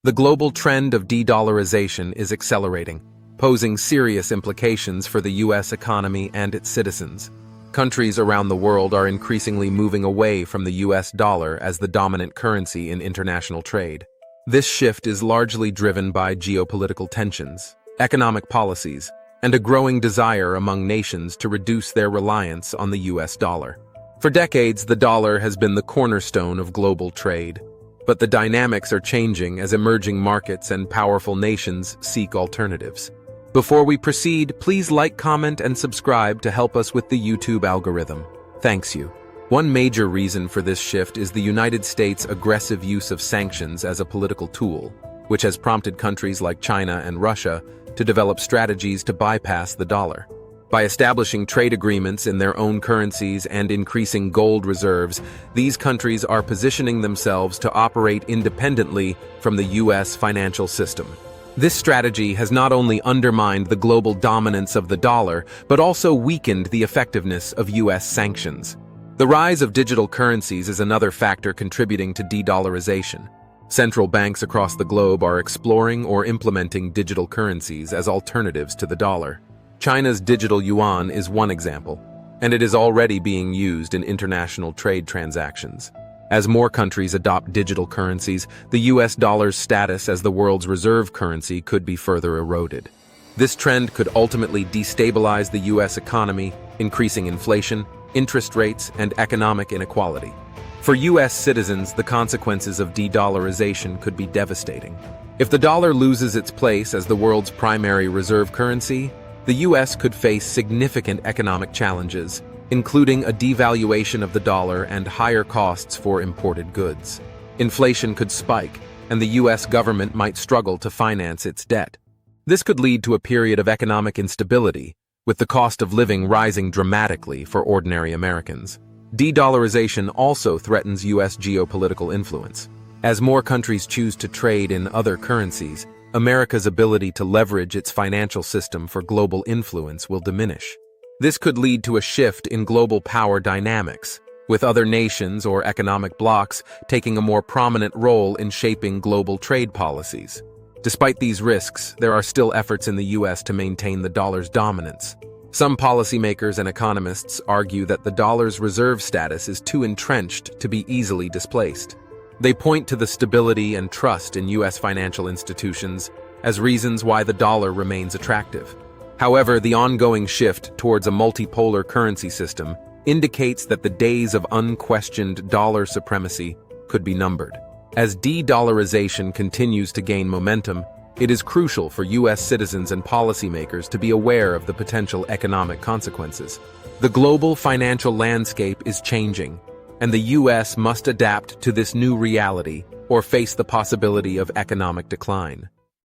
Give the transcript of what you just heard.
The global trend of de-dollarization is accelerating, posing serious implications for the U.S. economy and its citizens. Countries around the world are increasingly moving away from the U.S. dollar as the dominant currency in international trade. This shift is largely driven by geopolitical tensions, economic policies, and a growing desire among nations to reduce their reliance on the U.S. dollar. For decades, the dollar has been the cornerstone of global trade. But the dynamics are changing as emerging markets and powerful nations seek alternatives. Before we proceed, please like, comment, and subscribe to help us with the YouTube algorithm. Thanks you. One major reason for this shift is the United States' aggressive use of sanctions as a political tool, which has prompted countries like China and Russia to develop strategies to bypass the dollar. By establishing trade agreements in their own currencies and increasing gold reserves, these countries are positioning themselves to operate independently from the U.S. financial system. This strategy has not only undermined the global dominance of the dollar, but also weakened the effectiveness of U.S. sanctions. The rise of digital currencies is another factor contributing to de-dollarization. Central banks across the globe are exploring or implementing digital currencies as alternatives to the dollar. China's digital yuan is one example, and it is already being used in international trade transactions. As more countries adopt digital currencies, the US dollar's status as the world's reserve currency could be further eroded. This trend could ultimately destabilize the US economy, increasing inflation, interest rates, and economic inequality. For US citizens, the consequences of de-dollarization could be devastating. If the dollar loses its place as the world's primary reserve currency, the U.S. could face significant economic challenges, including a devaluation of the dollar and higher costs for imported goods. Inflation could spike, and the U.S. government might struggle to finance its debt. This could lead to a period of economic instability, with the cost of living rising dramatically for ordinary Americans. De-dollarization also threatens U.S. geopolitical influence. As more countries choose to trade in other currencies, America's ability to leverage its financial system for global influence will diminish. This could lead to a shift in global power dynamics, with other nations or economic blocs taking a more prominent role in shaping global trade policies. Despite these risks, there are still efforts in the U.S. to maintain the dollar's dominance. Some policymakers and economists argue that the dollar's reserve status is too entrenched to be easily displaced. They point to the stability and trust in U.S. financial institutions as reasons why the dollar remains attractive. However, the ongoing shift towards a multipolar currency system indicates that the days of unquestioned dollar supremacy could be numbered. As de-dollarization continues to gain momentum, it is crucial for U.S. citizens and policymakers to be aware of the potential economic consequences. The global financial landscape is changing, and the U.S. must adapt to this new reality or face the possibility of economic decline.